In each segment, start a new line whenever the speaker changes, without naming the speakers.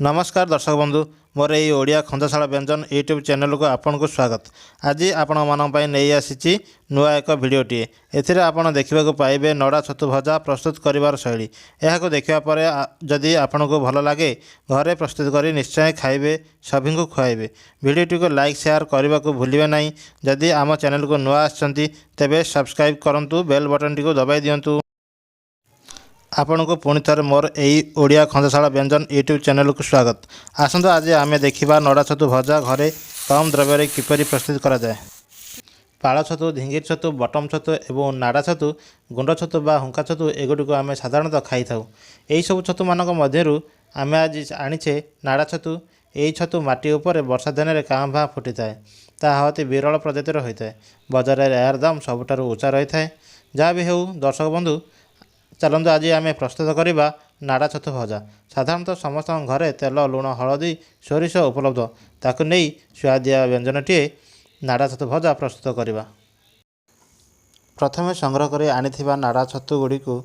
नमस्कार दर्शक बंधु मोर ये ओडिया खंडशाला व्यंजन यूट्यूब चैनल को आपन को स्वागत। आज आपण मानी नहीं आसी नुआ एक भिडटे एथिरे आपण देखा पाइबे नड़ा छतु भजा प्रस्तुत करिवार शैली। यह देखा पर जदि आपण को भल लगे घरे प्रस्तुत करी निश्चय खाइबे सभी को खुआइबे। भिडटी को लाइक शेयर करने को भूलिए नहीं। जदि आम चैनल को नुआ आछंती तेबे सब्सक्राइब करंतु बेल बटन टी को दबाई दियंतु। आपण को पुणी थर मोर यही ओडिया खंडशाला व्यंजन यूट्यूब चैनल को स्वागत। आसतु आज आम देखा नड़ा छतु भजा घरे कम द्रव्य किपरि प्रस्तुत करा जाए। पाଳ छतु, ढिंगिर छतु, बटम छतु एवं नाड़ा छतु, गुंड छतु बा हुंका छतु एगुड़ी आम साधारणतः खाई था। यही सब छतु मान मध्य आम आज आनीचे नाड़ा छतु। यही छतु माटी उपर वर्षा दिन में काँ भाँ फुटी थाए। ताहा अति विरल प्रजातिर होता है। बजार में यार दाम सबुठारु ऊँचा रही है। जहाँ भी हो दर्शक बंधु चलतु आज आम प्रस्तुत करवा नाड़ा छतु भजा। साधारणतः समस्त घरे तेल, लुण, हलदी, सोरिष उपलब्ध। ताकू नहीं स्वादिया व्यंजनटीए नाड़ा छतु भजा प्रस्तुत करवा। प्रथमे संग्रह कर आनी नाड़ा छतु गुड़ी को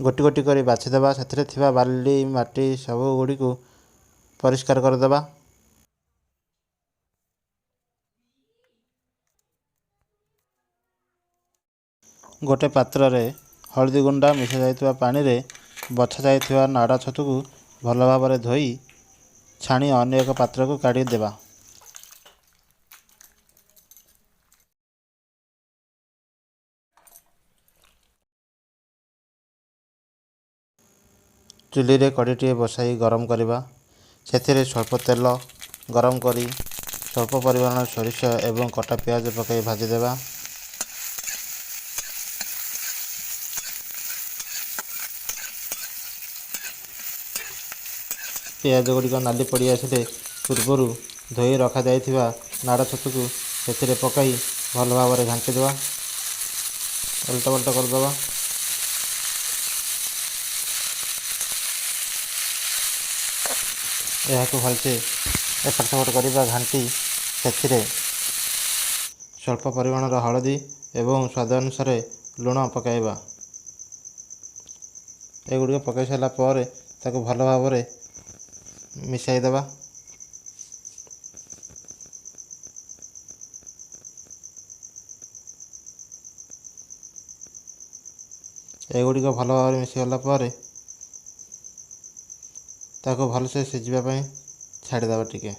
गोटी गोटी कर बाछीदेवा। से बाली माटी सब गुड़ी को परिष्कार करदेवा। गोटे पात्र रे हलदी गुंडा मिशा जाइतिबा पानी रे बछा जाइतिबा नाड़ा छतु को भल भाव में धोई छाणी अन्य एक पात्र को काढ़ी देवा। चुली रे कड़ीटे बसाई गरम करवा। से स्वल्प तेल गरम करी स्वल्प परिमाण सोरिष एवं कटा पियाज पकाई भाजीदेवा। पियाज गुड़िक नाली पड़ी आसिले पूर्वर धोई रखा जाइथिबा नाड़ा छतु को से पकाई भल भाव में घांटीदेवा। उल्टा पल्टा करदेवा। यह भलसे एपट सेपट करवा घांटी से स्वल्प परिमाण हलदी एवं स्वाद अनुसार लुण पकाइबा। एगुड़िक पकाई सारा पर ताको भल भाव में मिसाई देवा। एगुड़िक भल भाव में मिसीगला पर ताको भलसे सिझापी छाड़देवा। टिके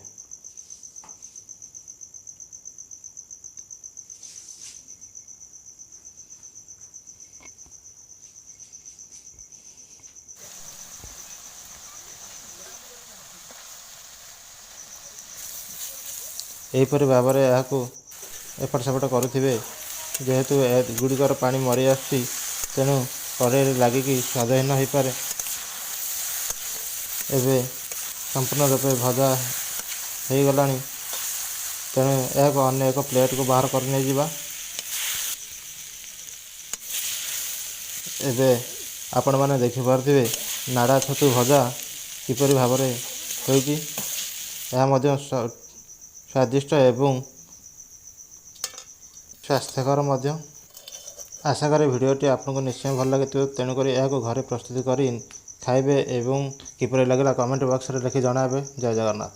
यहीपरि भाव में यहाँ एपट सेपट करुवे। जेहेतु गुड़िकर पानी मरी आसुची तेणु कड़े लगिकी स्वादहीन हो पारे। एवं संपूर्ण रूपे भजा हो गला तेणु यह अन्य एक प्लेट को बाहर कर नहीं जावा। एवं आपण मैंने देखिपे नाड़ा छतु भजा किपरि भाव में हो स्वादिष्ट एवं स्वास्थ्यकर मध्य। आशा करें भिडियोटी आपको निश्चय भल लगे। तेणुक यह घरे प्रस्तुत कर खाइबे एवं किपरि लगे कमेंट बॉक्स रे लिखि जणाबे। जय जगन्नाथ।